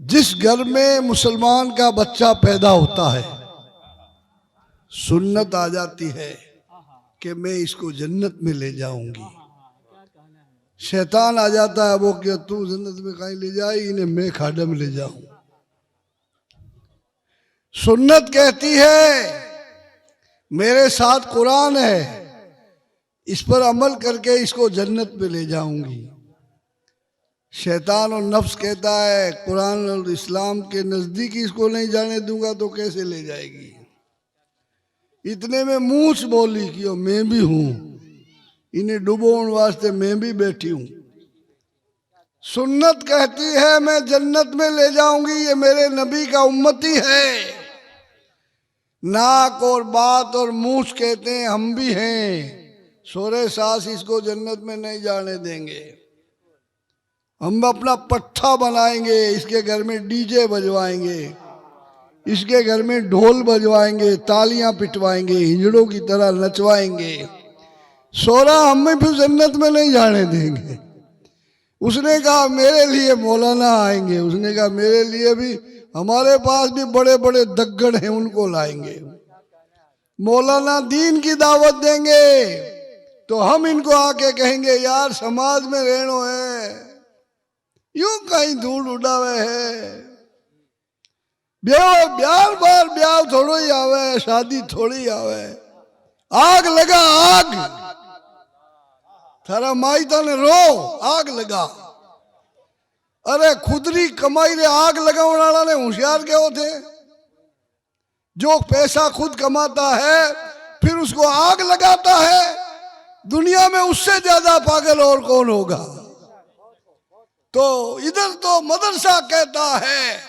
जिस घर में मुसलमान का बच्चा पैदा होता है, सुन्नत आ जाती है कि मैं इसको जन्नत में ले जाऊंगी। शैतान आ जाता है, वो क्या तू जन्नत में कहीं ले जाए, इन्हें मैं खाडे में ले जाऊं। सुन्नत कहती है मेरे साथ कुरान है, इस पर अमल करके इसको जन्नत में ले जाऊंगी। शैतान और नफ्स कहता है कुरान और इस्लाम के नजदीक इसको नहीं जाने दूंगा तो कैसे ले जाएगी। इतने में मूछ बोली कि मैं भी हूं, इन्हें डुबोने वास्ते मैं भी बैठी हूं। सुन्नत कहती है मैं जन्नत में ले जाऊंगी, ये मेरे नबी का उम्मती है। नाक और बात और मूछ कहते हैं हम भी हैं, सोरे सास इसको जन्नत में नहीं जाने देंगे। हम अपना पट्टा बनाएंगे, इसके घर में डीजे बजवाएंगे, इसके घर में ढोल बजवाएंगे, तालियां पिटवाएंगे, हिजड़ों की तरह नचवाएंगे। सोरा हमें फिर जन्नत में नहीं जाने देंगे। उसने कहा मेरे लिए मौलाना आएंगे, उसने कहा मेरे लिए भी, हमारे पास भी बड़े बड़े दग्गड़ हैं, उनको लाएंगे। मौलाना दीन की दावत देंगे तो हम इनको आके कहेंगे यार समाज में रहनो है, यूं कहीं धूल उड़ावे है। ब्याह ब्याह बार ब्याह थोड़ो ही आवे, शादी थोड़ी आवे। आग लगा आग, थारा माई तने रो आग लगा। अरे खुदरी कमाई रे आग लगाने वाला ने होशियार क्यों थे। जो पैसा खुद कमाता है फिर उसको आग लगाता है, दुनिया में उससे ज्यादा पागल और कौन होगा। तो इधर तो मदरसा कहता है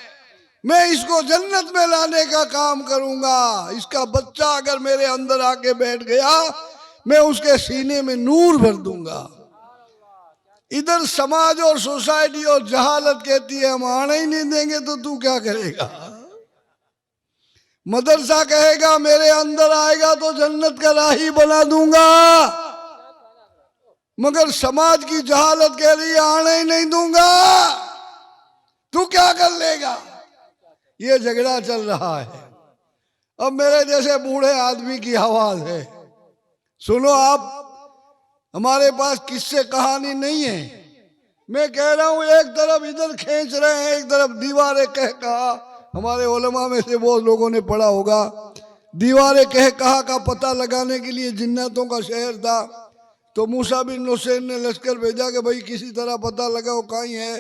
मैं इसको जन्नत में लाने का काम करूंगा। इसका बच्चा अगर मेरे अंदर आके बैठ गया, मैं उसके सीने में नूर भर दूंगा। इधर समाज और सोसाइटी और जहालत कहती है हम आने ही नहीं देंगे, तो तू क्या करेगा। मदरसा कहेगा मेरे अंदर आएगा तो जन्नत का राही बना दूंगा, मगर समाज की जहालत कह रही है आने ही नहीं दूंगा, तू क्या कर लेगा। ये झगड़ा चल रहा है। अब मेरे जैसे बूढ़े आदमी की आवाज है, सुनो आप। हमारे पास किस्से कहानी नहीं है। मैं कह रहा हूं एक तरफ इधर खींच रहे हैं, एक तरफ दीवारें कह कहा। हमारे उलमा में से बहुत लोगों ने पढ़ा होगा, दीवारें कह कहा का पता लगाने के लिए जिन्नातों का शहर था, तो मूसा बिन हुसैन ने लश्कर भेजा कि भाई किसी तरह पता लगाओ कहीं है।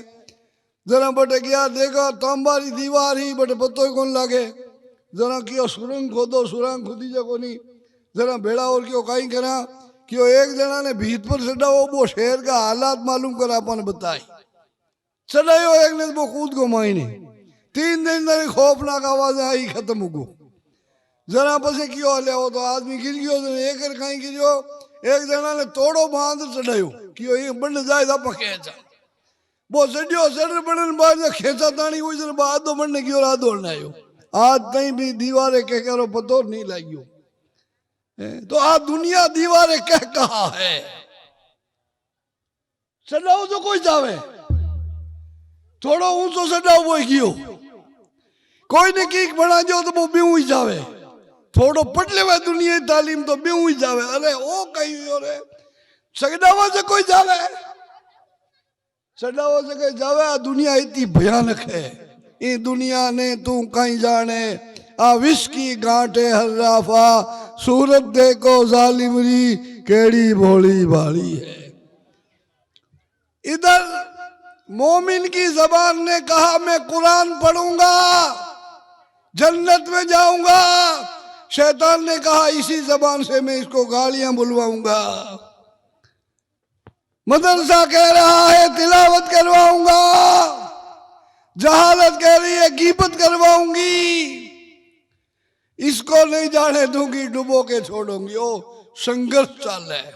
जरा बटे गया देखा तांबारी दीवार ही, बटे पतो ही कौन लागे। जरा कियो सुरंग खोदो, सुरंग खुदी जको नहीं। जरा बेड़ा और क्यों कहीं करा क्यों, एक जना ने भीत पर चढ़ाओ, वो शहर का हालात मालूम कर अपन बताई। चढ़ायो एक ने वो कूद को मायने 3 दिन तक खौफनाक आवाज आई, खत्म हो गो। जरा पसे क्यों ले तो आदमी गिर गयो, एक कहीं गिरियो। एक जना ने तोड़ो बांध चढ़ायो क्यों ये बन जाए था पखेचा। वो चढ़ियो चढ़ बनन बाद खेचा तानी हुई, जरा बाद दो बनने की और आदो नायो। आज तई भी दीवारें कह करो पतो नहीं लागियो। तो आज दुनिया दीवारें कह कहा है, चढ़ाओ तो कोई जावे, थोड़ो ऊंचो चढ़ाओ वो गियो। कोई ने की बना जो तो वो ब्यूं ही जावे, थोड़ो पढ़ ले दुनिया तालीम तो ब्यूं ही जावे। अरे ओ कहीं रे सगडावा से कोई जावे, सगडावा से कोई जावे। दुनिया इतनी भयानक है, ये दुनिया ने तू कहीं जाने। आ विष की गांठे हर्राफा, सूरत देखो जालिमरी केड़ी भोली भाली है। इधर मोमिन की जबान ने कहा मैं कुरान पढ़ूंगा, जन्नत में जाऊंगा। शैतान ने कहा इसी जबान से मैं इसको गालियां बुलवाऊंगा। मदरसा कह रहा है तिलावत करवाऊंगा, जहालत कह रही है गीबत करवाऊंगी। इसको नहीं जाने दूंगी, डुबो के छोड़ूंगी। ओ संघर्ष चाल है,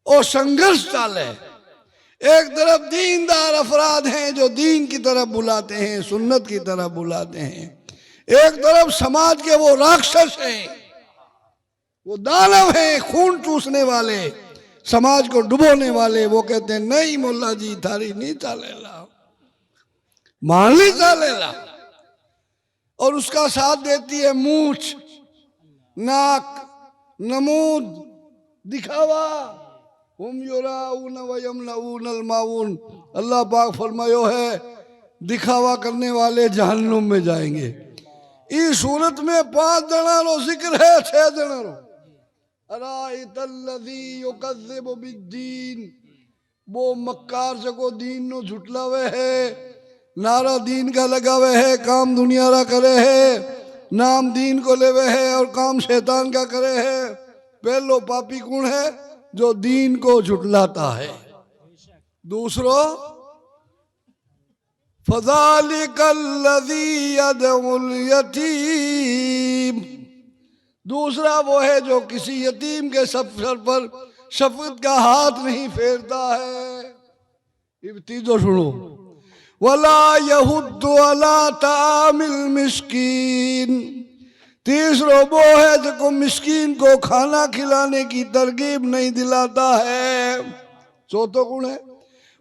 ओ संघर्ष चाल है। एक तरफ दीनदार अफराद हैं जो दीन की तरफ बुलाते हैं, सुन्नत की तरफ बुलाते हैं। एक तरफ समाज के वो राक्षस हैं, वो दानव हैं, खून चूसने वाले, समाज को डुबोने वाले। वो कहते हैं नहीं मुल्ला जी थारी नहीं चालेला। मान ली चालेला। और उसका साथ देती है मूछ, नाक, नमूद, दिखावा। हुम युराऊन व यमनऊनल माऊन। अल्लाह पाक फरमायो है दिखावा करने वाले जहन्नुम में जाएंगे। इस सूरत में 5 जनारो जिक्र है, 6 जनारो। अराइतल्लज़ी युकज़्ज़िबु बिद्दीन, वो मक्कार जको दीन नो झुटलावे है, नारा दीन का लगावे है, काम दुनिया रा करे है, नाम दीन को लेवे है और काम शैतान का करे है। पहलो पापी कौन है? जो दीन को झुटलाता है। दूसरो फ़ज़ालिकल्लज़ी यदउल यतीम, दूसरा वो है जो किसी यतीम के सर पर शफकत का हाथ नहीं फेरता है। अब तीजो सुनो, वला यहुद्दु अला तामिल मिस्कीन, तीसरो वो है जो मिस्कीन को खाना खिलाने की तरगीब नहीं दिलाता है। चौथो गुण है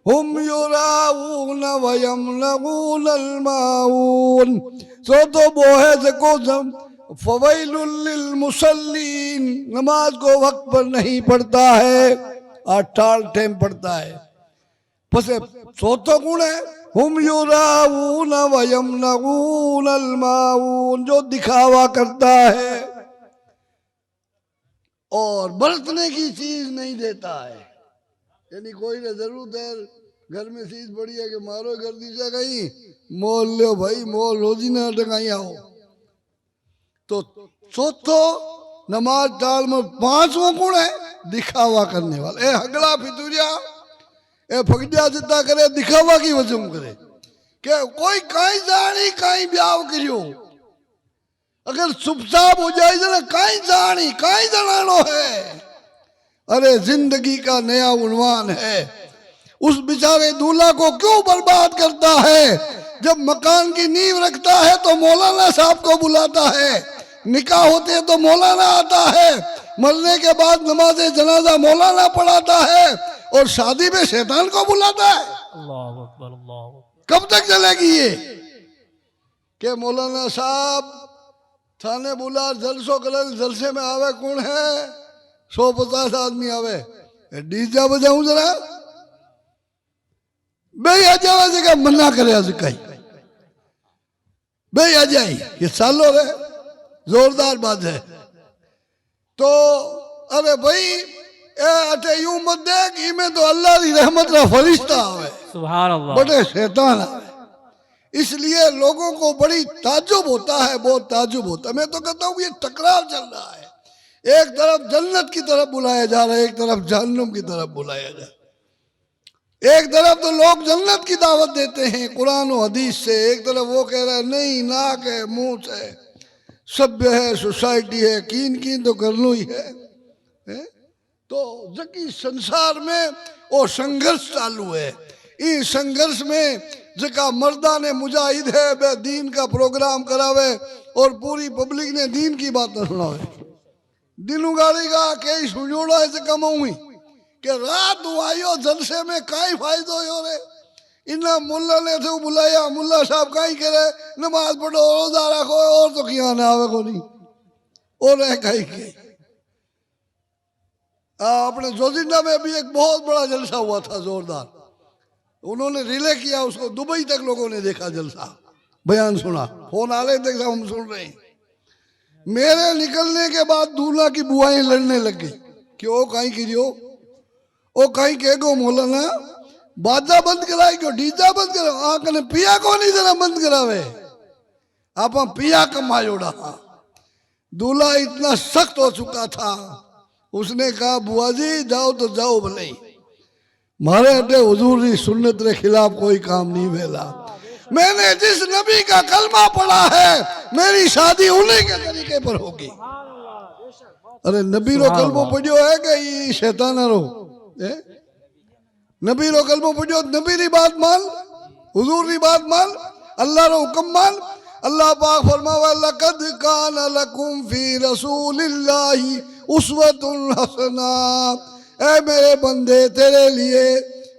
हुम युराऊन व यमनऊनल माऊन, चौथो वो है जो फवैलुल लिल मुसल्लीन, नमाज को वक्त पर नहीं पढ़ता है, 8 टाइम पढ़ता है। बस चौथो गुण है हुम युराऊन व यमनऊनल माऊन, जो दिखावा करता है और बरतने की चीज नहीं देता है। यानी कोई ने जरूरत है, घर में चीज पड़ी है कि मारो घर दीजिए कहीं मोल लो भाई, मोल रोजी ना टकाई आओ। तो चौथो नमाज डाल में 5वां गुण है दिखावा करने वाला। ए हगड़ा फितूरिया, ए फगड़ा जितना करे दिखावा की वजह करे कि कोई कहीं जानी कहीं ब्याह करियो, अगर चुपचाप हो जाए ना कहीं जानी कहीं जनानो है। अरे जिंदगी का नया उन्वान है, उस बेचारे दूल्हा को क्यों बर्बाद करता है? जब मकान की नींव रखता है तो मौलाना साहब को बुलाता है, निकाह होते हैं तो मौलाना आता है, मरने के बाद नमाज़े जनाजा मौलाना पढ़ाता है और शादी में शैतान को बुलाता है। अल्लाह अकबर, अल्लाह अकबर। कब तक चलेगी ये कि मौलाना साहब थाने बुला जलसो कलर, जलसे में आवे कौन है? 150 आदमी आवे, डीजा बजाऊं जरा बे आ जावा जगह मना करे आज कहीं बे आ जाए, ये सालों रे जोरदार बात है। तो अरे भाई अटे यूं मत देख, इमें तो अल्लाह की रहमत का फरिश्ता आवे, सुभान अल्लाह, बड़े शैतान आवे। इसलिए लोगों को बड़ी ताज्जुब होता है, बहुत ताज्जुब होता है। मैं तो कहता हूँ ये टकराव चल रहा है, एक तरफ जन्नत की तरफ बुलाया जा रहा है, एक तरफ जहन्नुम की तरफ बुलाया जा रहा है। एक तरफ तो लोग जन्नत की दावत देते हैं कुरान और हदीस से, एक तरफ वो कह रहा है नहीं नाक है, मुंह है, सभ्य है, सोसाइटी है, कीन तो करना ही है? तो जबकि संसार में वो संघर्ष चालू है। इस संघर्ष में जका मर्दा ने मुजाहिद है बे दीन का प्रोग्राम करावे और पूरी पब्लिक ने दीन की बात सुनावे। दिनू गाड़ी का कई सुजोड़ा है कमाऊंगी कि रात आयो जलसे में काई फायदो हो रे, इन्ना मुल्ला ने थे बुलाया, मुल्ला साहब काई करे नमाज पढ़ो रोजा रखो और तो किया ना आवे को नहीं और है काई के। अपने जोजिंदा में भी एक बहुत बड़ा जलसा हुआ था जोरदार, उन्होंने रिले किया उसको, दुबई तक लोगों ने देखा जलसा, बयान सुना, फोन आ रहे थे हम सुन रहे हैं। मेरे निकलने के बाद दूल्हा की बुआएं लड़ने लग गई कि ओ कहीं करियो, ओ कहीं कहेगो मौलाना बाजा बंद कराई क्यों, डीजा बंद करो, आंख ने पिया को नहीं जरा बंद करावे, आप पिया कमायोड़ा। दूल्हा इतना सख्त हो चुका था, उसने कहा बुआ जी जाओ तो जाओ भले, मारे अड्डे हुजूर की सुन्नत के खिलाफ कोई काम नहीं वेला। मैंने जिस नबी का कलमा पढ़ा है मेरी शादी उन्हीं के तरीके पर होगी। अरे नबी रो कलमो पढ़ियो है कि शैतान रो? नबी रो कलमो पढ़ियो, नबी री बात मान, हुजूर री बात मान, अल्लाह रो हुक्म मान। अल्लाह पाक फरमावे लक़द कान लकुम फी रसूलिल्लाहि उस्वतुन हसना, ऐ मेरे बंदे तेरे लिए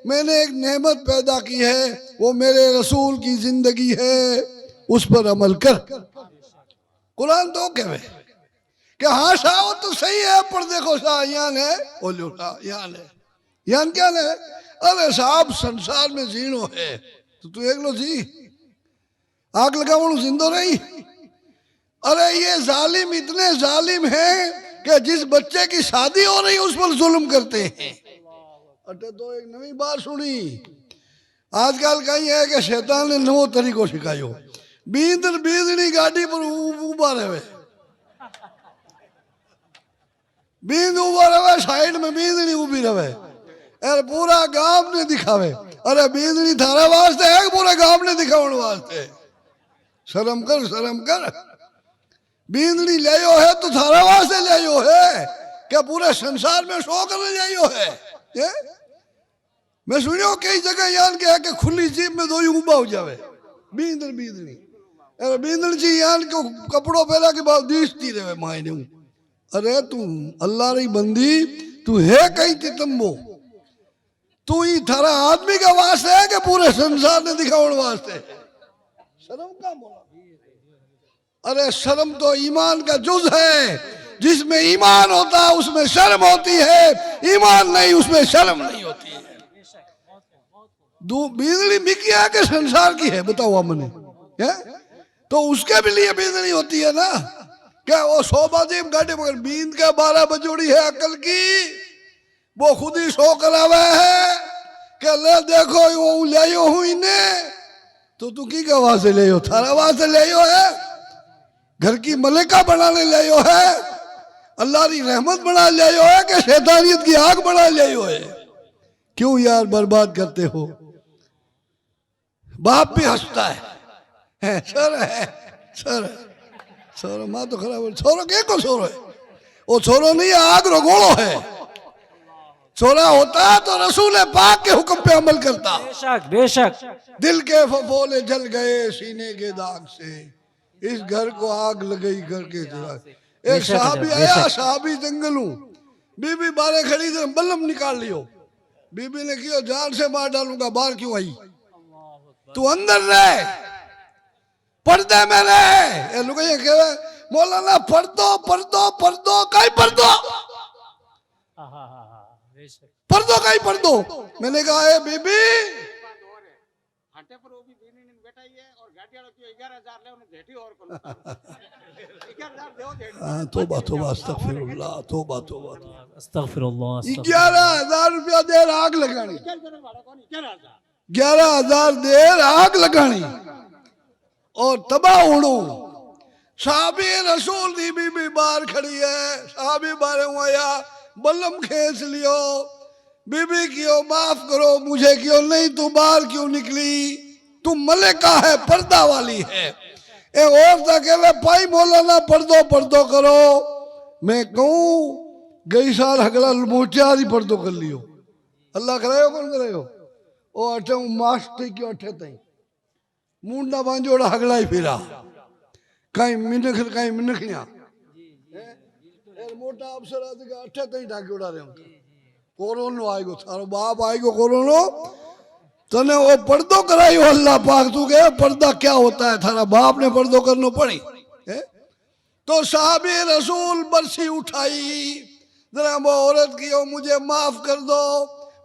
मैंने एक नेमत पैदा की है, वो मेरे रसूल की जिंदगी है, उस पर अमल कर। कुरान तो कहे कि हाँ शाह वो तो सही है, पर देखो शाह यान है, बोलो शाह यान है, यान क्या है? अरे साहब संसार में जीनो है तो तू एक लो जी, आग लगाओ जिंदो नहीं। अरे ये जालिम इतने जालिम हैं कि जिस बच्चे की शादी हो रही उस पर जुल्म करते हैं। अटे तो एक नई बात सुनी आजकल कहीं है कि शैतान ने नवो तरीको सिखायो, बींदर बींदनी गाड़ी पर उबा रहे, बींद उबा रहे, साइड में बींदनी उबी रहे, अरे पूरा गांव ने दिखावे। अरे बींदनी थारा वास्ते है, पूरा गांव ने दिखावन वास्ते। शर्म कर, शर्म कर। बींदनी लियो है तो थारा वास्ते लियो है, क्या पूरे संसार में शो करने लियो है? ये? मैं सुनियो कई जगह यान के है कि खुली जीप में दो ही उबा हो जावे, बींदर बींदनी। अरे बींदनी जी यान को कपड़ों पहला के बाद दिखती रहे मायने। अरे तू अल्लाह री बंदी, तू है कहीं तितम्बो, तू ही थारा आदमी का वास्ते है कि पूरे संसार ने दिखावन वास्ते? शर्म का बोला। अरे शर्म तो ईमान का जुज है, जिसमें ईमान होता है उसमें शर्म होती है, ईमान नहीं उसमें शर्म नहीं होती है। बिजली मिकिया के संसार की है बताओ हमने है? तो उसके भी लिए बिजली होती है ना, क्या वो 100 बाजी गाड़ी मगर बींद के 12 बजोड़ी है अकल की, वो खुद ही शो करावे है कि ले देखो वो लियो हूं इन्हें, तो तू की गवा से लियो? थारा वास्ते लियो है, घर की मलिका बनाने लियो है, अल्लाह की रहमत बना लियो है कि शैतानियत की आग बना लियो है? क्यों यार बर्बाद करते हो? बाप भी हंसता है सर है सर, छोरो माँ तो खराब है, छोरो के को छोरो है? वो छोरो नहीं है, आग रगोड़ो है। छोरा होता तो रसूल पाक के हुक्म पे अमल करता। बेशक बेशक। दिल के फफोले जल गए सीने के दाग से, इस घर को आग लग गई घर के चिराग। एक साहबी आया, साहबी जंगलू, बीबी बारे खड़ी थी, बल्लम निकाल लियो। बीबी ने किया जान से मार डालूंगा, बाहर क्यों आई? तू अंदर रह, पर्दे में रह। लोग ये कहे मौलाना पढ़ दो पढ़ दो पढ़ दो, कहीं पढ़ दो, पढ़ दो कहीं पढ़ दो। मैंने कहा है बीबी तोबा तोबा अस्तगफिरुल्लाह, तोबा तोबा अस्तगफिरुल्लाह। 11,000 रुपया देर आग लगानी, 11,000 देर आग लगानी और तबाह उड़ो। साहबी रसूल दी बीबी बाहर खड़ी है, साहबी बारे आया, बल्लम खींच लियो। बीबी क्यों माफ करो मुझे, क्यों नहीं, तू बाहर क्यों निकली? तू मलिका है, पर्दा वाली है। ए और तक पाई मौलाना पढ़ दो करो। मैं कहूं गई साल हगला मोचार ही पढ़ दो कर लियो। अल्लाह करायो कौन करायो? ओ अठे मास्टर क्यों अठे तई मुंडा बांजोड़ा हगला ही फिरा, कहीं मिनखिया मोटा अफसर अठे तई ढाक्योड़ा रहे कोरोनो आएगो, थारो बाप आएगो कोरोनो, तने वो पर्दो करायो अल्लाह पाक। तू कहे पर्दा क्या होता है? थारा बाप ने पर्दो करनो पड़ी है? तो साहबी रसूल बरसी उठाई, जरा वो औरत की ओ मुझे माफ कर दो,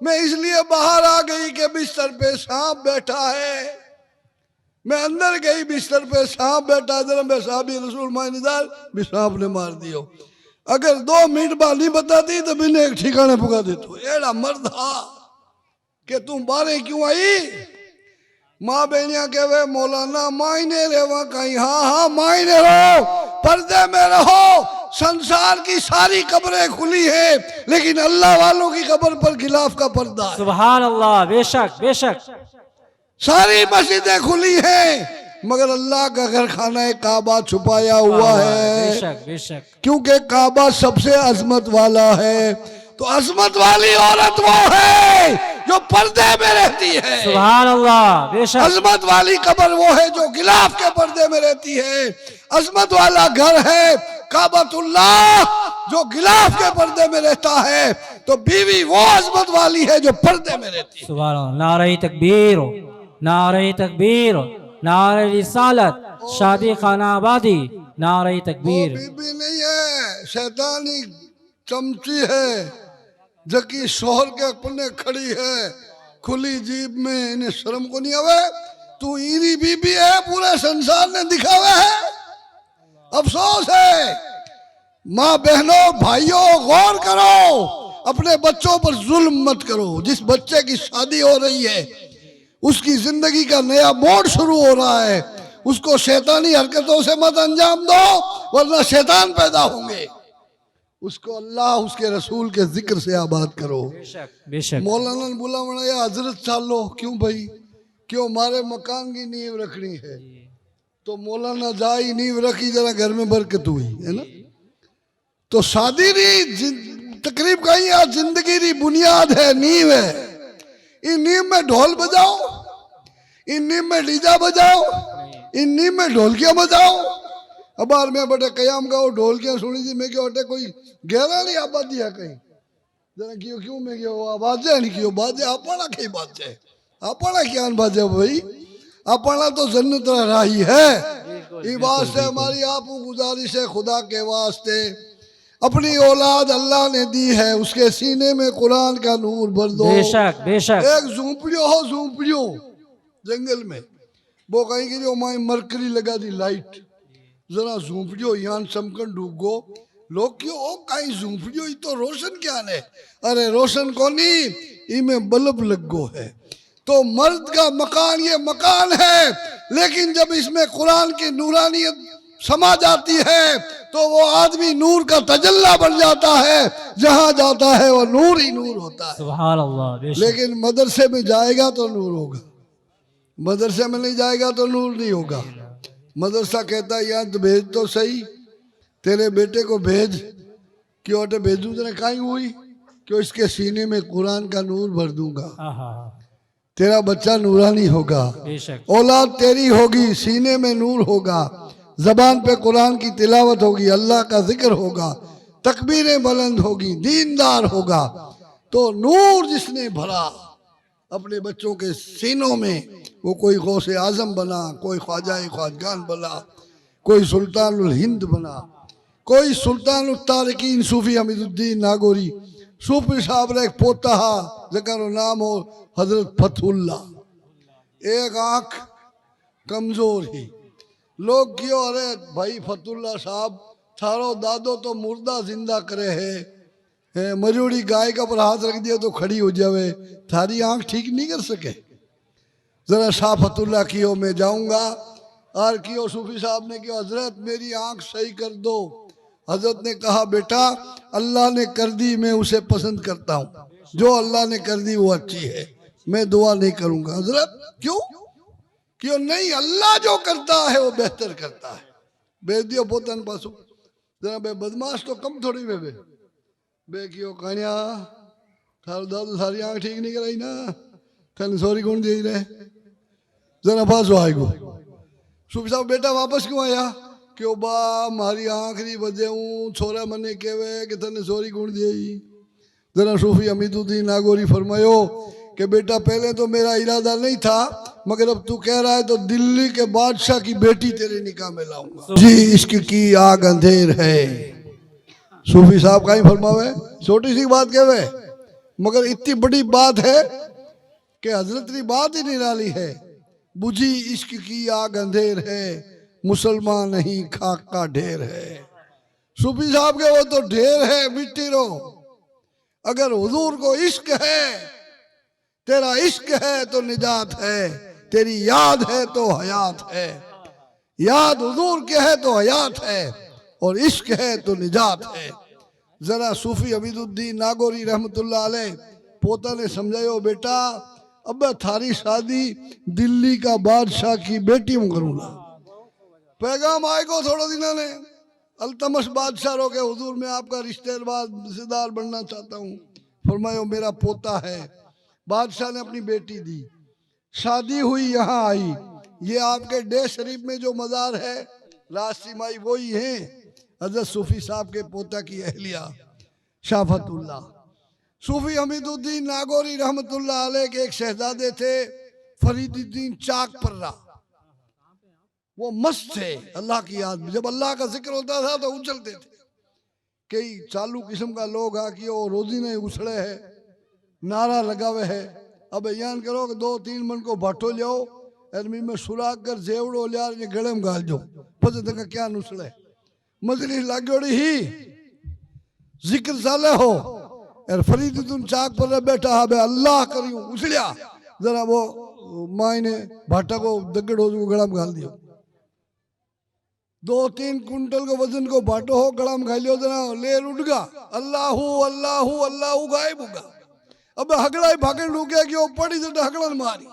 मैं इसलिए बाहर आ गई कि बिस्तर पे सांप बैठा है। मैं अंदर गई, बिस्तर पे सांप बैठा, जरा मैं साहबी रसूल मायनेदार भी सांप ने मार दियो। अगर 2 मिनट बाद नहीं बताती तो मैंने एक ठिकाने पुगा देतो। एड़ा मर्द हा कि तुम बारे क्यों आई? माँ बहनिया कहे मौलाना मायने रेवा कहीं, हाँ मायने रहो, पर्दे में रहो। संसार की सारी कब्रें खुली है, लेकिन अल्लाह वालों की कब्र पर खिलाफ का पर्दा है। सुभान अल्लाह। बेशक बेशक। सारी मस्जिदें खुली हैं, मगर अल्लाह का घर खाना काबा छुपाया हुआ है। बेशक बेशक। क्योंकि काबा सबसे अजमत वाला है। तो अजमत वाली औरत वो है जो पर्दे में रहती है। सुभान अल्लाह। बेशक। अजमत वाली कब्र वो है जो गिलाफ के पर्दे में रहती है। अजमत वाला घर है काबतुल्लाह जो गिलाफ के पर्दे में रहता है। तो बीवी वो अजमत वाली है जो पर्दे में रहती है। सुभान अल्लाह। नारे तकबीर, नारे तकबीर, नारे रिसालत, शादी खाना आबादी, नारे वो तकबीर। बीबी नहीं है, शैतानी चमची है, जकी शोहर के अपने खड़ी है, खुली जीप में, इन्हें शर्म को नहीं आवे। तू ईरी बीबी है, पूरे संसार ने दिखावे है। अफसोस है। माँ बहनों भाइयों गौर करो, अपने बच्चों पर जुल्म मत करो। जिस बच्चे की शादी हो रही है, उसकी जिंदगी का नया मोड़ शुरू हो रहा है, उसको शैतानी हरकतों से मत अंजाम दो, वरना शैतान पैदा होंगे। उसको अल्लाह उसके रसूल के जिक्र से आबाद करो। बेशक बेशक। मौलाना ने बोला मना या हजरत चालो, क्यों भाई, क्यों हमारे मकान की नींव रखनी है? तो मौलाना जाई नींव रखी, जरा घर में बरकत हुई है ना। तो शादी री तकरीब का ही आज जिंदगी री बुनियाद है, नींव है। इन नींव में ढोल बजाओ, इन नींव में डीजा बजाओ, इन नींव में ढोलकियां बजाओ। अब बार में बड़े कयाम गाओ, ढोलकियां सुनी थी, मैं क्यों अटे कोई गहरा नहीं आबादी है कहीं, जरा क्यों क्यों मैं क्यों आवाजे नहीं क्यों बाजे, अपना कहीं बाजे, अपना क्या बाजे भाई, अपना तो जन्नत राही है। ये वास्ते हमारी आप गुजारिश है, खुदा के वास्ते अपनी औलाद अल्लाह ने दी है, उसके सीने में कुरान का नूर भर दो। बेशक बेशक। एक झूंपड़ियों हो, झूंपड़ियों जंगल में, वो कहीं की जो माई मरकरी लगा दी लाइट, जरा झूंपड़ियों यहाँ चमकन डूबो, लोग क्यों ओ कहीं झूंपड़ियों तो रोशन क्या है? अरे रोशन कोनी, इमें बल्ब लगो है। तो मर्द का मकान ये मकान है, लेकिन जब इसमें कुरान की नूरानियत समा जाती है तो वो आदमी नूर का तजल्ला बन जाता है, जहां जाता है वो नूर ही नूर होता है। सुभान अल्लाह। बेशक। लेकिन मदरसे में जाएगा तो नूर होगा, मदरसे में नहीं जाएगा तो नूर नहीं होगा। मदरसा कहता है यार तो भेज तो सही, तेरे बेटे को भेज, क्यों अटे भेजूं तेरे कहीं हुई, क्यों इसके सीने में कुरान का नूर भर दूंगा, आहा। तेरा बच्चा नूरानी होगा, बेशक। औलाद तेरी होगी, सीने में नूर होगा, जबान पे कुरान की तिलावत होगी, अल्लाह का जिक्र होगा, तकबीरें बुलंद होगी, दीनदार होगा। तो नूर जिसने भरा अपने बच्चों के सीनों में, वो कोई गौसे आजम बना, कोई ख्वाजा ख्वाजगान बना, कोई सुल्तानुल हिंद बना, कोई सुल्तानुल तारिकीन सूफी हमीदुद्दीन नागौरी। सूफी साहब रा एक पोता हा, जकर नाम हो हजरत फतहुल्ला। एक आंख कमजोर ही, लोग क्यों अरे भाई फतहुल्ला साहब थारो दादो तो मुर्दा जिंदा करे है, मजूड़ी गाय का पर हाथ रख दिया तो खड़ी हो जावे, थारी आंख ठीक नहीं कर सके। जरा शाह फतहुल्ला कियो, मैं जाऊंगा और कियो सूफी साहब ने किया हजरत मेरी आंख सही कर दो। हजरत ने कहा बेटा अल्लाह ने कर दी, मैं उसे पसंद करता हूँ, जो अल्लाह ने कर दी वो अच्छी है, मैं दुआ नहीं करूंगा। हजरत क्यों क्यों नहीं, अल्लाह जो करता है वो बेहतर करता है। भेज दियो पोतन पासो, जरा बे बदमाश तो कम थोड़ी बे बे क्यों कन्या थारो दादू सारी आंख ठीक नहीं कराई ना, थाने सॉरी कौन दे रहे, जरा पासो आएगो। सूफी साहब बेटा वापस क्यों आया, क्यों बा मारी आखिरी बजे हूँ, छोरा मने केवे कि तने सॉरी कौन दी। जरा सूफी हमीदुद्दीन नागौरी फरमायो कि बेटा पहले तो मेरा इरादा नहीं था, मगर अब तू कह रहा है तो दिल्ली के बादशाह की बेटी तेरे निकाह में लाऊंगा। जी इश्क की आग अंधेर है। सूफी साहब का ही फरमावे, छोटी सी बात कहवे मगर इतनी बड़ी बात है कि हजरत की बात ही निराली है। बुझी इश्क की आग अंधेर है, मुसलमान नहीं खाक का ढेर है। सूफी साहब के वो तो ढेर है, मिट्टी रो। अगर हुजूर को इश्क है, तेरा इश्क है तो निजात है, तेरी याद है तो हयात है। याद हुजूर के है तो हयात है, और इश्क है तो निजात है। जरा सूफी हमीदुद्दीन नागौरी रहमतुल्लाह अलैह पोता ने समझायो बेटा अब थारी शादी दिल्ली का बादशाह की बेटी में करूंगा। पैगाम आएगो थोड़ा दिन ने, अल्तमश बादशाह रो के हुजूर मैं आपका रिश्तेदार बनना चाहता हूँ। फरमायो मेरा पोता है। बादशाह ने अपनी बेटी दी, शादी हुई, यहाँ आई। ये आपके डे शरीफ में जो मज़ार है राशि माई वही है, हजरत सूफी साहब के पोता की अहलिया शाफतुल्लाह। सूफी हमीदुद्दीन नागौरी रहमतुल्लाह अलैह के एक शहजादे थे फरीदुद्दीन चाक पर्रा। वो मस्त थे अल्लाह की याद में, जब अल्लाह का जिक्र होता था तो उछलते थे। कई चालू किस्म का लोग आ कि वो रोजी नहीं उछले है, नारा लगावे है। अब बयान करो कि 2-3 मन को बाटो लियो एरमी में सुराग कर जेवड़ो लिया ये गले में गाल जो पता तक क्या नुसले मजलिस लागोड़ी ही जिक्र साले हो यार फरीदुद्दीन चाक पर बैठा है बे अल्लाह करियो उछलिया जरा वो मायने भाटा को दगड़ हो गला में गाल दियो। 2-3 कुंटल को वजन को बाटो हो गला में गालियो जरा ले उठ गा अल्लाहू अल्लाहू अल्लाहू गायब होगा। अब हगड़ा ही भागने लूट गया कि वो पड़ी तो हगड़ा मारी।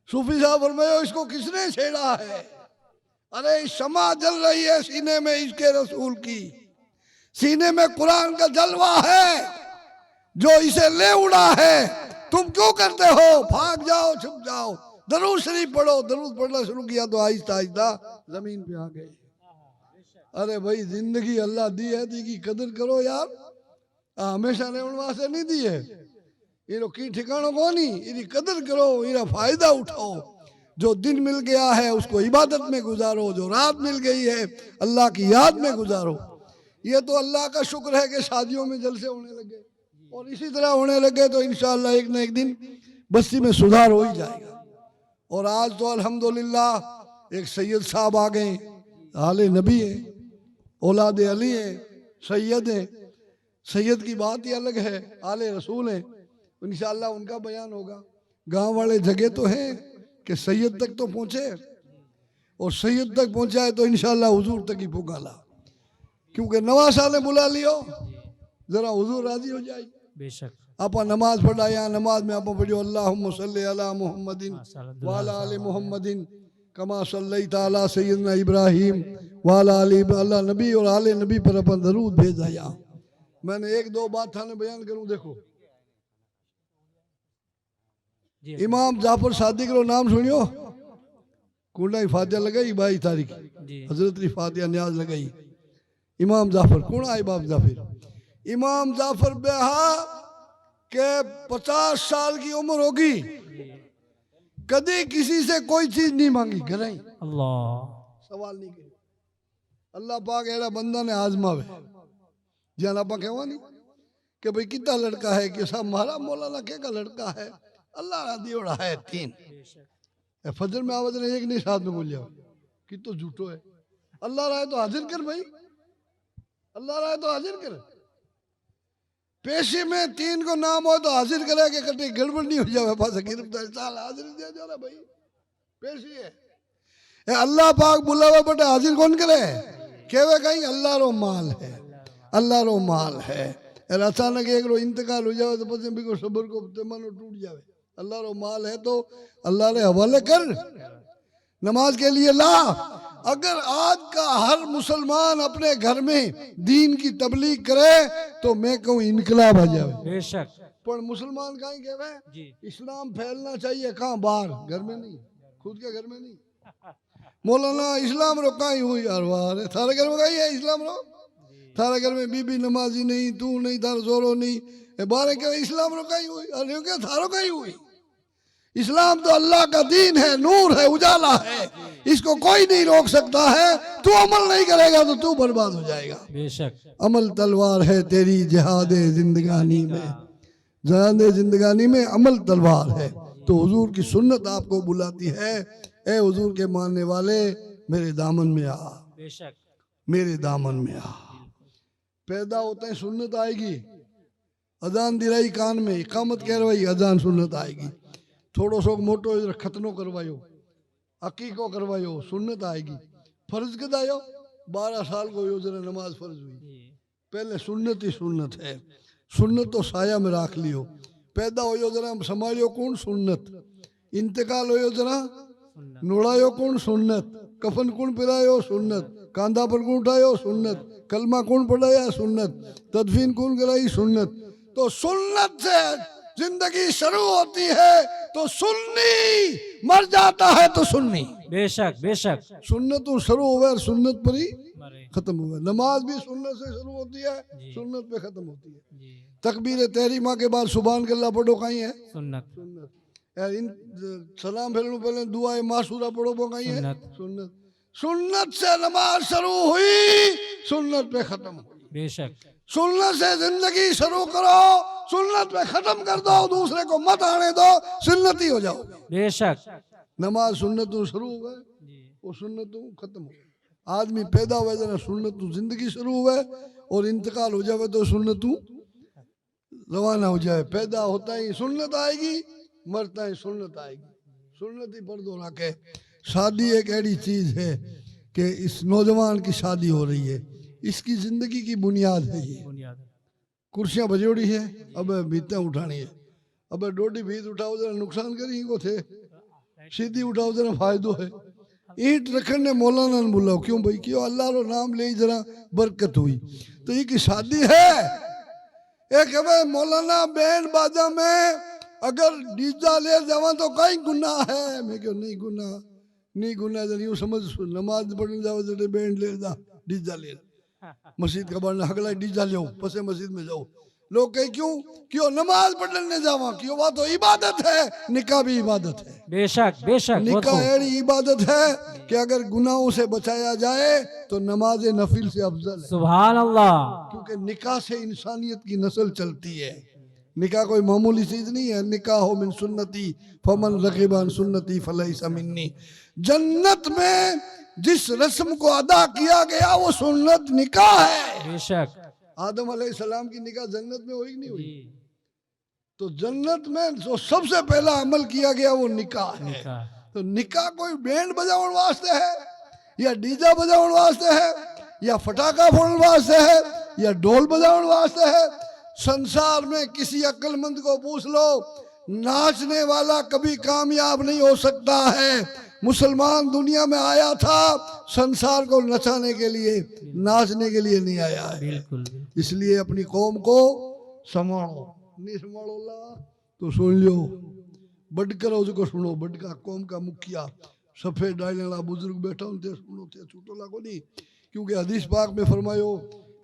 सूफी साहब फरमाया इसको किसने छेड़ा है? अरे शमा जल रही है सीने में इसके रसूल की, सीने में कुरान का जलवा है जो इसे ले उड़ा है। तुम क्यों करते हो? भाग जाओ छुप जाओ, दरूद शरीफ पढ़ो। दरूद पढ़ना शुरू किया तो आहिस्ता आहिस्ता जमीन पे आ गए। अरे भाई जिंदगी अल्लाह दी है, दी की कदर करो यार, हमेशा रहने वास्ते नहीं दी है। इनो की ठिकानों को नहीं, इनकी कदर करो, इनका फायदा उठाओ। जो दिन मिल गया है उसको इबादत में गुजारो, जो रात मिल गई है अल्लाह की याद में गुजारो। ये तो अल्लाह का शुक्र है कि शादियों में जलसे होने लगे और इसी तरह होने लगे तो इंशाअल्लाह एक न एक दिन बस्ती में सुधार हो ही जाएगा। और आज तो अल्हम्दुलिल्लाह एक सैयद साहब आ गए, आले नबी है, औलाद अली है, सैयद है। सैयद की बात ही अलग है, आले रसूल है। इंशाअल्लाह उनका बयान होगा। गांव वाले जगह तो है कि सैयद तक तो पहुंचे और सैयद तक पहुंचा है तो इंशाअल्लाह हुजूर तक ही पुकाला, क्योंकि नवासा ने बुला लियो जरा हुजूर राजी हो जाए। बेशक आप नमाज पढ़ा, यहाँ नमाज में आप पढ़ियो अल्लाहुम्मा सल्ली अला मुहम्मदिन व अला आलि मुहम्मदिन कमा सल्लैता अला सय्यदना इब्राहिम व अला आलि अल्लाह नबी और आले नबी पर अपन दरूद भेजा। यहाँ मैंने 1-2 बात थाने बयान करूं। देखो इमाम जाफर सादिक रो नाम सुनियो, कुंडा फातिहा लगाई 22 तारीख हजरत री फातिहा न्याज लगाई। इमाम जाफर कौन आए? बाप जाफर इमाम जाफर बेहा के 50 साल की उम्र होगी, कभी किसी से कोई चीज नहीं मांगी, घर ही अल्लाह सवाल नहीं किया। अल्लाह पाक एड़ा बंदा ने आजमावे जान आप कहवा नहीं कि भाई कितना लड़का है कि साहब महारा मौलाना के का लड़का है, अल्लाह रा दियोड़ा है 3 फजर में आवाज ने 1 नहीं साथ में बोल जाओ कि तो झूठो है। अल्लाह राय तो हाजिर कर भाई, अल्लाह राय तो हाजिर कर। पेशी में 3 को नाम हो तो हाजिर करे कि कटी गड़बड़ नहीं हो जाए, पास गिरफ्तार साल हाजिर दे जा रहा भाई, पेशी है। अल्लाह पाक बुलावा बटे हाजिर कौन करे? केवे कहीं अल्लाह रो माल है, अल्लाह रो माल है। अचानक एक रो इंतकाल हो जाए तो पता भी को सब्र को मानो टूट जाए। अल्लाह रो माल है तो अल्लाह रे हवाले कर, नमाज के लिए ला। अगर आज का हर मुसलमान अपने घर में दीन की तबलीग करे तो मैं कहूँ इनकलाब आ जाए। बेशक पर मुसलमान कहीं कहे इस्लाम फैलना चाहिए, कहाँ? बाहर, घर में नहीं, खुद के घर में नहीं। मौलाना इस्लाम रो कहीं हुई यार, वाह थारे घर में कहीं है इस्लाम रो? थारे घर में बीबी नमाजी नहीं, तू नहीं, थारा जोरो नहीं, बारे के इस्लाम रो कहीं हुई? अरे क्या थारो कहीं हुई? इस्लाम तो अल्लाह का दीन है, नूर है, उजाला है, इसको कोई नहीं रोक सकता है। तू अमल नहीं करेगा तो तू बर्बाद हो जाएगा। बेशक अमल तलवार है तेरी जिहादे जिंदगानी में, जिहादे जिंदगानी में अमल तलवार है। तो हुजूर की सुन्नत आपको बुलाती है, ए हुजूर के मानने वाले मेरे दामन में आ, बेशक मेरे दामन में आ। पैदा होते हैं सुन्नत आएगी, अजान दिलाई कान में, इकामत करवाई अजान सुन्नत आएगी। थोड़ो सो मोटो खतनो करवायो, अकीको करवायो, सुन्नत आएगी। फर्ज कदायो 12 साल को योजना नमाज फर्ज हुई, पहले सुन्नत ही सुन्नत है। सुन्नत तो साया में रख लियो। पैदा हो योजना संभालियो कौन? सुन्नत। इंतकाल हो योजना नोड़ायो कौन? सुन्नत। कफन कौन पिरायो? सुन्नत। कांधा पर कौन उठायो? सुन्नत। कलमा कौन पढ़ाया? सुन्नत। तदफीन कौन कराई? सुन्नत। तो सुन्नत से जिंदगी शुरू होती है। तो सुन्नी मर जाता है तो सुन्नी। बेशक बेशक। सुन्नत तो शुरू हुआ और सुन्नत पर ही मरे। खत्म हुआ। नमाज भी सुन्नत से शुरू होती है, जी। सुन्नत पे खत्म होती है। जी। तकबीर तहरीमा के बाद सुभान अल्लाह पढ़ो कहीं है सुन्नत। सुन्नत। यार इन सलाम फिरने पहले दुआए मासूरा पढ़ो वो कहीं है सुन्नत। सुन्नत। सुन्नत से नमाज शुरू हुई, सुन्नत पे खत्म हुई। बेशक। सुन्नत से जिंदगी शुरू करो, सुन्नत पे खत्म कर दो, दूसरे को मत आने दो, सुन्नती हो जाओ। बेशक। नमाज सुन्नत तो शुरू हुआ है, वो सुन्नत तो खत्म हो गई। आदमी पैदा हुआ है सुन्नत तो जिंदगी शुरू हुआ है, और इंतकाल हो जाए तो सुन्नत रवाना हो जाए। पैदा होता ही सुन्नत आएगी, मरता ही सुन्नत आएगी। सुन्नत ही पर दो रखे। शादी एक ऐसी चीज है कि इस नौजवान की शादी हो रही है, इसकी जिंदगी की बुनियाद है ये। बुनियाद। कुर्सियां बजोड़ी है, अब भीतें उठानी है। अब डोडी भीत उठाओ जरा नुकसान करी को थे, सीधी उठाओ जरा फायदो है। ईंट रखने ने मौलाना ने बुलाओ, क्यों भाई क्यों अल्लाह रो नाम ले जरा बरकत हुई। तो ये की शादी है। एक है मौलाना बैंड बाजा में अगर डीजा ले जावा तो कहीं गुनाह है। मैं क्यों नहीं गुनाह, नहीं गुनाह यूं समझ। नमाज पढ़ने जाओ जरे बैंड ले जा, डीजा ले मस्जिद का बारना अगला डीजा ले पसे मस्जिद में जाओ। लोग कहे क्यों क्यों नमाज पढ़ने जावा, क्यों वह तो इबादत है। निकाह भी इबादत है। बेशक बेशक। निकाह ऐसी इबादत है कि अगर गुनाहों से बचाया जाए तो नमाज नफिल से अफजल है। सुभान अल्लाह। क्योंकि निकाह से इंसानियत की नस्ल चलती है। निकाह कोई मामूली चीज नहीं है। निकाह हो मिन सुन्नती फमन रग़िबा सुन्नती फलैसा मिन्नी। जन्नत में जिस रस्म को अदा किया गया वो सुन्नत निकाह है। बेशक। आदम अलैहिस्सलाम की निकाह जन्नत में हुई कि नहीं हुई? तो जन्नत में जो सबसे पहला अमल किया गया वो निकाह है। तो निकाह कोई बैंड बजाने वास्ते है या डीजा बजाने वास्ते है या फटाका फोड़ने वास्ते है या ढोल बजाने वास्ते है। संसार में किसी अक्लमंद को पूछ लो, नाचने वाला कभी कामयाब नहीं हो सकता है। मुसलमान दुनिया में आया था संसार को नचाने के लिए, नाचने के लिए नहीं आया है। बिल्कुल। इसलिए अपनी कौम को संभालो, नहीं संभालो तो सुन लियो। बडकर उसको सुनो, बडका कौम का मुखिया सफेद डालने वाला बुजुर्ग बैठा उनसे सुनो थे छूटो लागो नहीं। क्योंकि हदीस पाक में फरमायो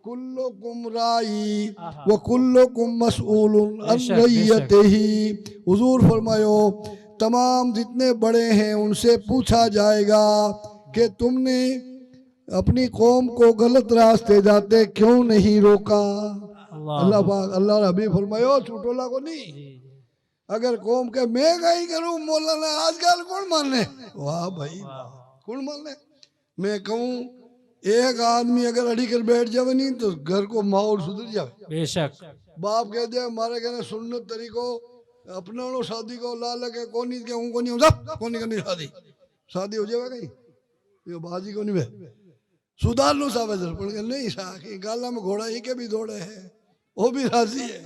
कुल्लुकुम राई व कुल्लुकुम मसऊलुन अन रइयतिही। हुजूर फरमायो तमाम जितने बड़े हैं उनसे पूछा जाएगा कि तुमने अपनी कौम को गलत रास्ते जाते क्यों नहीं रोका। अल्लाह पाक अल्लाह हबीब फरमायो छूटो लागो नहीं। अगर कौम के मैं कहीं करूं मौलाना आजकल कौन मानने, वाह भाई कौन मानने। मैं कहूं एक आदमी अगर अड़ी कर बैठ जावे नहीं तो घर को माहौल सुधर जावे। बेशक। बाप कह दे हमारे कहने सुन्नत तरीको अपना लो शादी को ला लगे कोनी के हूं कोनी सब कोनी करनी शादी शादी हो जावे कहीं ये बाजी को नहीं वे सुधार लो सावे जर पर नहीं साखी गाला में घोड़ा ही के भी दौड़े है वो भी राजी है।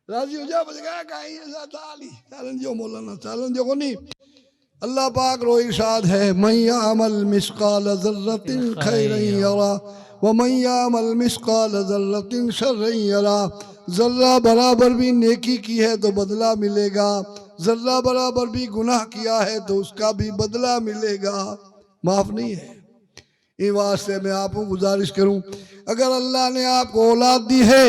राजी हो जा बस कहीं ऐसा ताली चालन जो मौलाना चालन जो कोनी। अल्लाह पाक रो इरशाद है मन यअमल मिस्काल ज़र्रतिन खैरन यरा व मन यअमल मिस्काल ज़र्रतिन शर्रन यरा। जर्रा बराबर भी नेकी की है तो बदला मिलेगा, जर्रा बराबर भी गुनाह किया है तो उसका भी बदला मिलेगा, माफ नहीं है। इस वास्ते मैं आपको गुजारिश करूं अगर अल्लाह ने आपको औलाद दी है,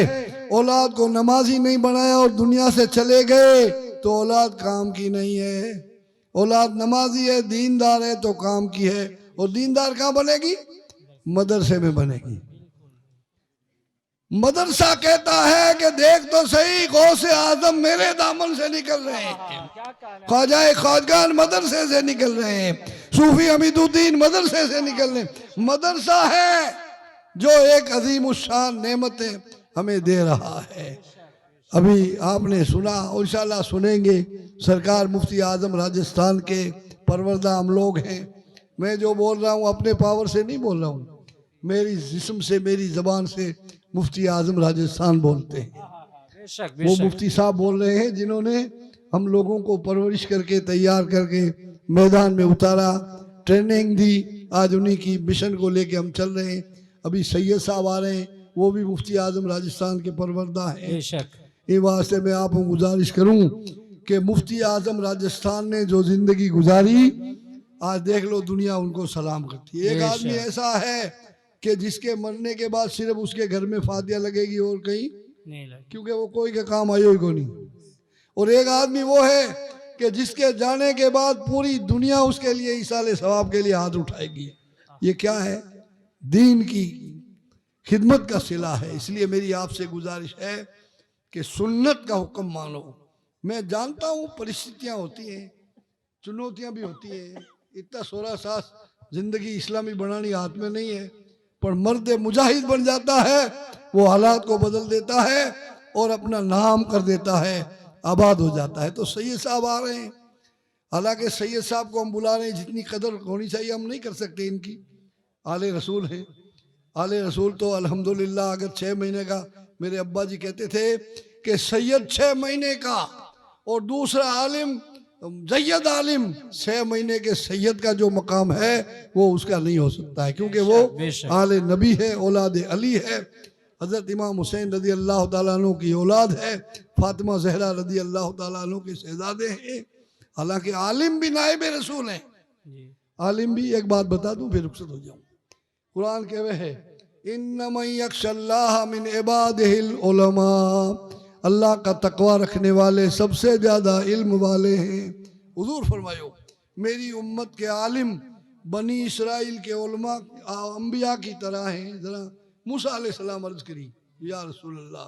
औलाद को नमाजी नहीं बनाया और दुनिया से चले गए तो औलाद काम की नहीं है। औलाद नमाजी है, दीनदार है तो काम की है। और दीनदार कहाँ बनेगी? मदरसे में बनेगी। मदरसा कहता है कि देख तो सही गौसे आजम मेरे दामन से निकल रहे हैं, ख्वाजा ख्वाजगान मदरसे से निकल रहे हैं, सूफी हमीदुद्दीन मदरसे से निकल रहे हैं। मदरसा है जो एक अजीम उशान नेमतें हमें दे रहा है। अभी आपने सुना और इंशाल्लाह सुनेंगे, सरकार मुफ्ती आजम राजस्थान के परवरदा हम लोग हैं। मैं जो बोल रहा हूँ अपने पावर से नहीं बोल रहा हूँ, मेरी जिस्म से मेरी जबान से मुफ्ती आजम राजस्थान बोलते हैं। वो मुफ्ती साहब बोल रहे हैं जिन्होंने हम लोगों को परवरिश करके तैयार करके मैदान में उतारा, ट्रेनिंग दी। आज उन्हीं की मिशन को लेके हम चल रहे हैं। अभी सैयद साहब आ रहे हैं, वो भी मुफ्ती आजम राजस्थान के परवरदा हैं। इस वास्ते मैं आपको गुजारिश करूं कि मुफ्ती आजम राजस्थान ने जो जिंदगी गुजारी, आज देख लो दुनिया उनको सलाम करती है। एक बेशक। आदमी ऐसा है कि जिसके मरने के बाद सिर्फ उसके घर में फातिया लगेगी और कहीं, नहीं लगे। क्योंकि वो कोई के काम आयो ही को नहीं। और एक आदमी वो है कि जिसके जाने के बाद पूरी दुनिया उसके लिए इसाले सवाब के लिए हाथ उठाएगी। ये क्या है? दीन की खिदमत का सिला है। इसलिए मेरी आपसे गुजारिश है कि सुन्नत का हुक्म मानो। मैं जानता हूँ परिस्थितियाँ होती हैं, चुनौतियाँ भी होती हैं, इतना 16 साल जिंदगी इस्लामी बनानी हाथ में नहीं है, पर मर्द मुजाहिद बन जाता है, वो हालात को बदल देता है और अपना नाम कर देता है, आबाद हो जाता है। तो सैयद साहब आ रहे हैं, हालांकि सैयद साहब को हम बुला रहे हैं, जितनी कदर होनी चाहिए हम नहीं कर सकते इनकी। आले रसूल हैं, आले रसूल तो अल्हम्दुलिल्लाह। अगर 6 महीने का, मेरे अब्बा जी कहते थे कि सैयद 6 महीने का और दूसरा आलिम जय्यद आलिम 6 महीने के सैयद का जो मकाम है वो उसका नहीं हो सकता है, क्योंकि वो बेशक। आले नबी है, औलाद अली है, हजरत इमाम हुसैन रदी अल्लाह तआला अन्हु की औलाद है, फातिमा जहरा रदी अल्लाह तआला अन्हु के शहजादे हैं। हालांकि आलिम भी नाइब रसूल हैं। जी। आलिम भी, एक बात बता दूं फिर रुखसत हो जाऊं। कुरान कहवे है इन्नमा यख्शल्लाह मिन इबादिहिल उलमा, अल्लाह का तकवा रखने वाले सबसे ज्यादा इल्म वाले हैं। हुजूर फरमायो मेरी उम्मत के आलिम बनी इसराइल के उलमा अंबिया की तरह हैं। जरा मूसा अलैहिस्सलाम अर्ज करी या रसूल अल्लाह,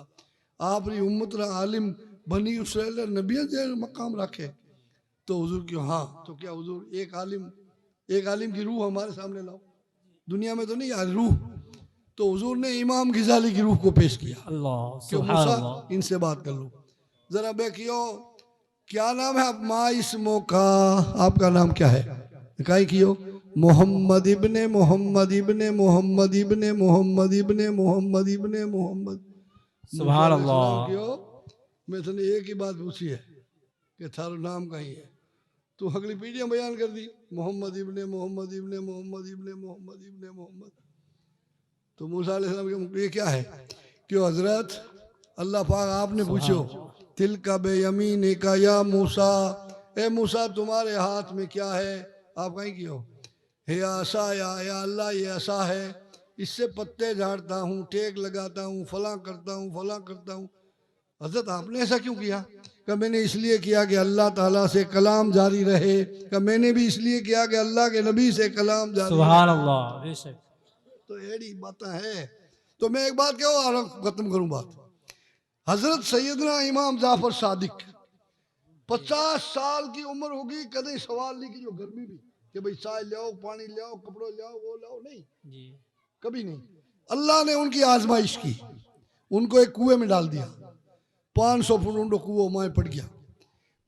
आपरी उम्मत रा आलिम बनी इसराइल नबियत जे मकाम रखे। तो हुजूर क्यों? हाँ, तो क्या हुजूर एक आलिम की रूह हमारे सामने लाओ, दुनिया में तो नहीं यार रूह। तो हुजूर ने इमाम गिजाली की रूह को पेश किया। अल्लाह क्यों? सुभान मूसा अल्लाह। इनसे बात कर लो जरा। बेकियो क्या नाम है आप? माँ इसमो का, आपका नाम क्या है? काई कियो? मोहम्मद इब्ने मोहम्मद इब्ने मोहम्मद इब्ने मोहम्मद इब्ने मोहम्मद इब्ने मोहम्मद। सुभान मूसा अलैहिस्सलाम अल्लाह। कियो, मैं तने एक ही बात पूछी है कि थारो नाम कहीं है, तू अगली पीढ़ियां बयान कर दी मोहम्मद इब्ने मोहम्मद इब्ने मोहम्मद इब्ने मोहम्मद इब्ने मोहम्मद। तो मूसा अलैहिस्सलाम के ये क्या है? क्यों हजरत अल्लाह पाक आपने पूछो तिल का बेयमीन का या मूसा, ए मूसा तुम्हारे हाथ में क्या है? आप कहीं की हो? हे आसा, या अल्लाह ये आसा है, इससे पत्ते झाड़ता हूँ, टेक लगाता हूँ, फला करता हूँ, फला करता हूँ। हजरत आपने ऐसा क्यों किया? कि मैंने इसलिए किया कि अल्लाह ताला से कलाम जारी रहे। कि मैंने भी इसलिए किया कि अल्लाह के नबी से कलाम जारी रहे। सुभान अल्लाह। बेशक। तो एड़ी बातें है। तो मैं एक बात कहूँ और खत्म करूँ बात। हजरत सैयदना इमाम जाफर सादिक 50 साल की उम्र होगी, कभी सवाल नहीं की जो गर्मी भी कि भाई चाय ले आओ, पानी ले आओ, कपड़े ले आओ, वो लाओ, नहीं, जी। कभी नहीं। अल्लाह ने उनकी आजमाइश की, उनको एक कुएं में डाल दिया, 500 फुट ऊंडो कुओं माए पड़ गया।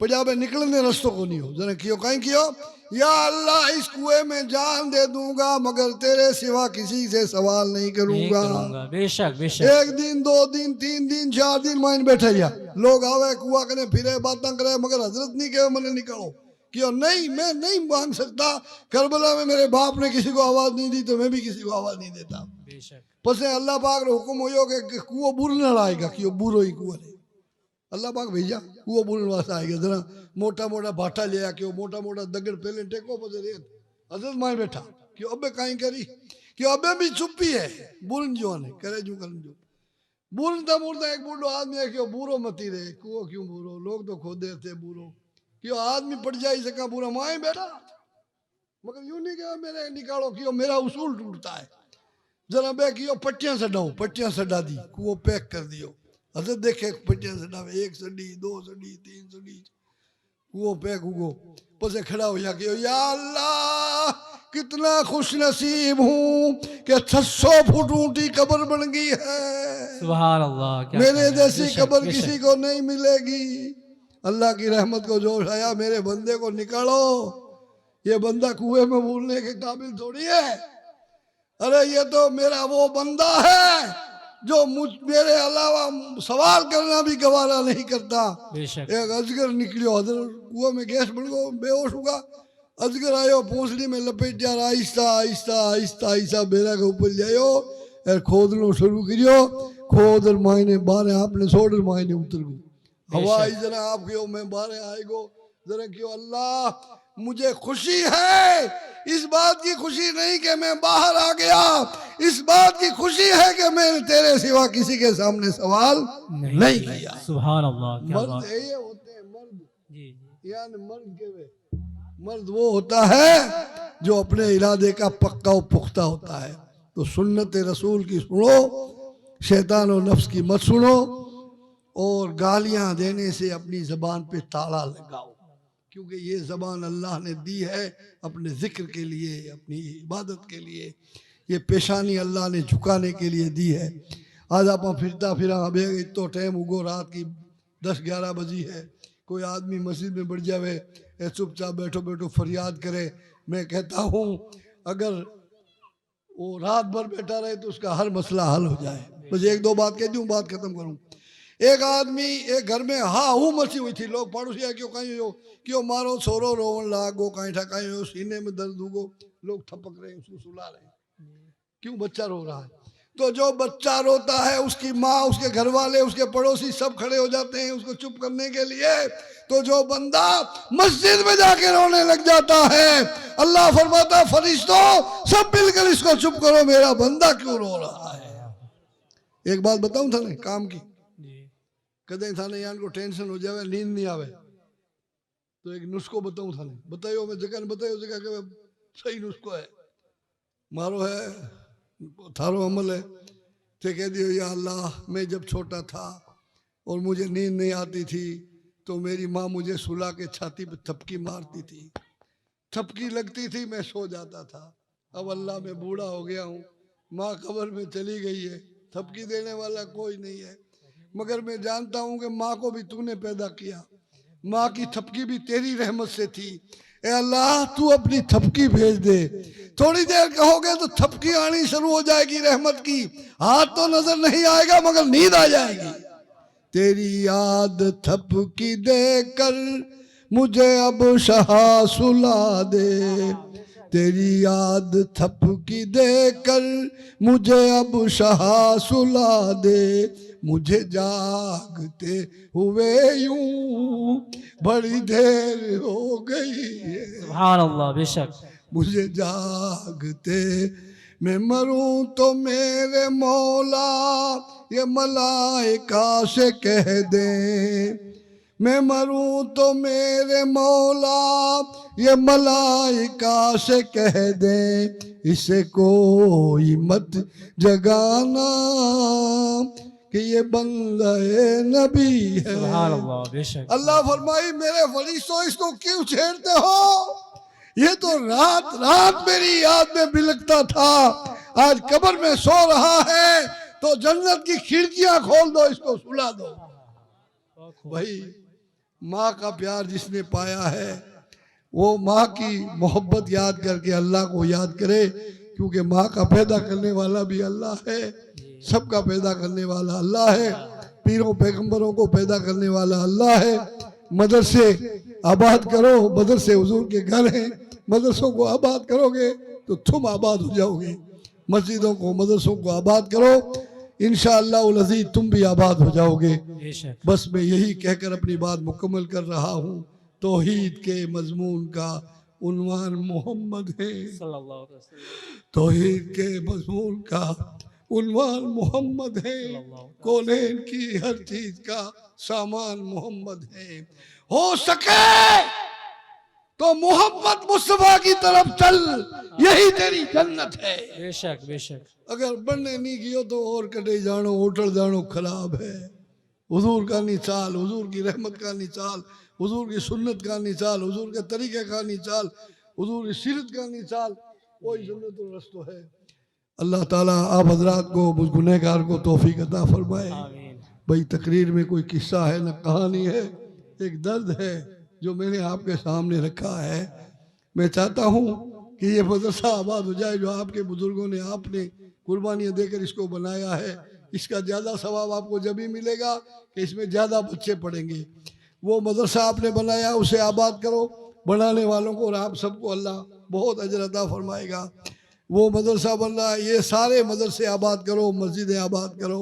पंजाब में निकलने रस्तों को नहीं हो। जरा क्यों कहीं क्यों? या अल्लाह इस कुएं में जान दे दूंगा मगर तेरे सिवा किसी से सवाल नहीं नहीं करूंगा। करूंगा। बेशक बेशक। 1 दिन 2 दिन 3 दिन 4 दिन माइन बैठे या लोग आवे कुआ करे फिरे बातें करे, मगर हजरत नहीं कहे मैंने निकालो क्यों? नहीं, मैं नहीं मांग सकता। करबला में मेरे बाप ने किसी को आवाज नहीं दी तो मैं भी किसी को आवाज नहीं देता। बेशक। पसे अल्लाह पाक रो हुक्म होयो कि कुओं बुरने लाएगा, क्यों बुरो ही कुआ ने अल्लाह पाक भेजा कुओं बुरने वास्ते आएगा। जरा मोटा मोटा भाटा लिया, क्यों मोटा मोटा दगड़ पहले टेको पसे रेत। हजरत माए बैठा क्यों अबे काई करी, क्यों अबे भी चुप्पी है, बुरन जो ने करे जो करन जो बुरनता बुरता एक बूढ़ो आदमी है क्यों बूरो मती रहे, कुओं क्यों बूरो, लोग तो खोदे थे बूरो, क्यों आदमी पड़ जाए सका पूरा माए बैठा। मगर यूं नहीं कहा मेरे निकालो, क्यों मेरा उसूल टूटता है। जरा बे क्यों पट्टियां सडाओ, पट्टियां सडा दी, कुओं पैक कर दियो। हजरत देखे पट्टियां सडावे, 1 सडी 2 सडी 3 सडी, कुओं पैक हुगो। पसे खड़ा हो जाके या अल्लाह कितना खुश नसीब हूँ कि 600 फुट ऊंची कब्र बन गई है। सुभान अल्लाह। क्या मेरे कहना है। जैसी बेशक, कब्र बेशक। किसी को नहीं मिलेगी। अल्लाह की रहमत को जोश आया, मेरे बंदे को निकालो, ये बंदा कुएं में भूलने के काबिल थोड़ी है। अरे ये तो मेरा वो बंदा है जो मेरे अलावा सवाल करना भी गवारा नहीं करता। बेशक। एक अजगर निकलियो, हजरत कुएं में गैस बन गो, बेहोश होगा। अजगर आयो, पूंछड़ी में लपेट जा, आहिस्ता आहिस्ता आहिस्ता आहिस्ता बेरा के ऊपर जायो और खोदनो शुरू करियो। खोद मायने बारे आपने सोडर मायने उतर गो। हवाई जरा आप क्यों मैं बाहर आएगो जरा क्यों अल्लाह मुझे खुशी है, इस बात की खुशी नहीं कि मैं बाहर आ गया, इस बात की खुशी है कि मैंने तेरे सिवा किसी के सामने सवाल नहीं किया। सुभान अल्लाह, क्या मर्द बात। ये होते हैं मर्द, जी जी, यानी मर्द के वे मर्द वो होता है जो अपने इरादे का पक्का और पुख्ता होता है। तो सुन्नत रसूल की सुनो, शैतान और नफ्स की मत सुनो, और गालियां देने से अपनी जबान पे ताला लगाओ, क्योंकि ये जबान अल्लाह ने दी है अपने जिक्र के लिए, अपनी इबादत के लिए। ये पेशानी अल्लाह ने झुकाने के लिए दी है। आज आप फिरता फिरा अब तो टाइम उगो रात की 10-11 बजी है, कोई आदमी मस्जिद में बढ़ जावे, चुपचाप बैठो बैठो फरियाद करे। मैं कहता हूँ अगर वो रात भर बैठा रहे तो उसका हर मसला हल हो जाए। बस एक दो बात कह दूँ, बात खत्म करूँ। एक आदमी एक घर में हा हूँ मची हुई थी, लोग पड़ोसी क्यों कहीं हो क्यों मारो छोरो रोवन लागो कहीं ठकाई हो सीने में दर्द हुगो, लोग थपक रहे हैं उसको सुला रहे हैं, क्यों बच्चा रो रहा है। तो जो बच्चा रोता है उसकी माँ उसके घर वाले उसके पड़ोसी सब खड़े हो जाते हैं उसको चुप करने के लिए। तो जो बंदा मस्जिद में जाके रोने लग जाता है, अल्लाह फरमाता फरिश्तों सब मिलकर इसको चुप करो, मेरा बंदा क्यों रो रहा है। एक बात बताऊं था ना काम की, कदे थाने यान को टेंशन हो जावे नींद नहीं आवे तो एक नुस्खो बताऊं थाने, बतायो मैं जगह ने बतायो जगह के सही नुस्खो है मारो है थारो अमल है। थे कह दियो या अल्लाह मैं जब छोटा था और मुझे नींद नहीं आती थी तो मेरी माँ मुझे सुला के छाती पे थपकी मारती थी, थपकी लगती थी मैं सो जाता था। अब अल्लाह मैं बूढ़ा हो गया हूँ, माँ कब्र में चली गई है, थपकी देने वाला कोई नहीं है, मगर मैं जानता हूं कि माँ को भी तूने पैदा किया, माँ की थपकी भी तेरी रहमत से थी। ए अल्लाह तू अपनी थपकी भेज दे, थोड़ी देर कहोगे तो थपकी आनी शुरू हो जाएगी रहमत की, हाथ तो नजर नहीं आएगा मगर नींद आ जाएगी। तेरी याद थपकी देकर मुझे अब शहा सुला दे, तेरी याद थपकी देकर मुझे अब शहा सुला दे, मुझे जागते हुए यूं बड़ी देर हो गई है। सुभान अल्लाह, बेशक। मुझे जागते मैं मरूं तो मेरे मौला ये मलाइका से कह दे, मैं मरूं तो मेरे मौला ये मलाइका से कह दे, इसे कोई मत जगाना कि ये बंदा नबी है। सुभान अल्लाह, बेशक। अल्लाह फरमाई मेरे फरिश्तों इसको क्यों छेड़ते हो, ये तो रात रात मेरी याद में बिलकता था, आज कब्र में सो रहा है तो जन्नत की खिड़कियां खोल दो इसको सुला दो। भाई माँ का प्यार जिसने पाया है वो माँ की मोहब्बत याद करके अल्लाह को याद करे, क्योंकि माँ का पैदा करने वाला भी अल्लाह है, सबका पैदा करने वाला अल्लाह है, पीरों पैगंबरों को पैदा करने वाला अल्लाह है। मदरसे आबाद करो, मदरसे हुजूर के घर हैं, मदरसों को आबाद करोगे तो तुम आबाद हो जाओगे। मस्जिदों को मदरसों को आबाद करो, इंशाअल्लाह उल अज़ीज़ तुम भी आबाद हो जाओगे। बस मैं यही कहकर अपनी बात मुकम्मल कर रहा हूँ। तौहीद के मजमून का उन्वान मोहम्मद है, तौहीद के मजमून का उन्वान मोहम्मद है, कौनैन की हर चीज का सामान मोहम्मद है। हो सके तो मोहम्मद मुस्तफा की तरफ चल, यही तेरी जन्नत है। बेशक बेशक। अगर बनने नहीं कियो तो और कटे जानो होटल जानो खराब है। हुजूर का निचाल, हुजूर की रहमत का निचाल, हुजूर की सुन्नत का निचाल, हुजूर के तरीके का निचाल, हुजूर की सीरत का निचाल, वही जन्नत और रस्तो है। अल्लाह ताला आप हजरात को मुझ गुनहगार को तौफीक अता फरमाए। भाई तकरीर में कोई किस्सा है न कहानी है, एक दर्द है जो मैंने आपके सामने रखा है। मैं चाहता हूँ कि ये मदरसा आबाद हो जाए जो आपके बुजुर्गों ने आपने कुर्बानियाँ देकर इसको बनाया है। इसका ज़्यादा सवाब आपको जब ही मिलेगा कि इसमें ज़्यादा बच्चे पढ़ेंगे। वो मदरसा आपने बनाया उसे आबाद करो, बनाने वालों को और आप सबको अल्लाह बहुत अजर अता फरमाएगा। वो मदरसा बन रहा है, ये सारे मदरसे आबाद करो, मस्जिदें आबाद करो।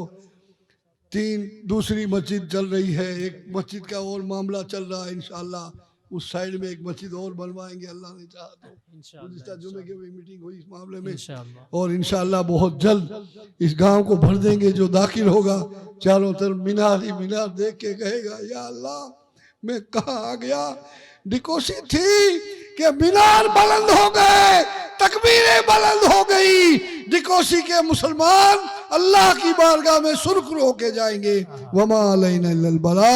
3 दूसरी मस्जिद चल रही है, एक मस्जिद का और मामला चल रहा है। इंशाअल्लाह उस साइड में एक मस्जिद और बनवाएंगे अल्लाह ने चाहा तो। गुज़िश्ता जुमे की भी मीटिंग हुई इस मामले में, और इंशाअल्लाह बहुत जल्द इस गांव को भर देंगे। जो दाखिल होगा चारों तरफ मीनार ही मीनार देख के कहेगा या अल्लाह मैं कहाँ आ गया। डिकोसी थी कि मीनार बुलंद हो गए, तकबीरें बुलंद हो गई, डिकोसी के मुसलमान अल्लाह की बारगाह में सुरखरू होके जाएंगे। वमा अलैना इल्लल बलाग।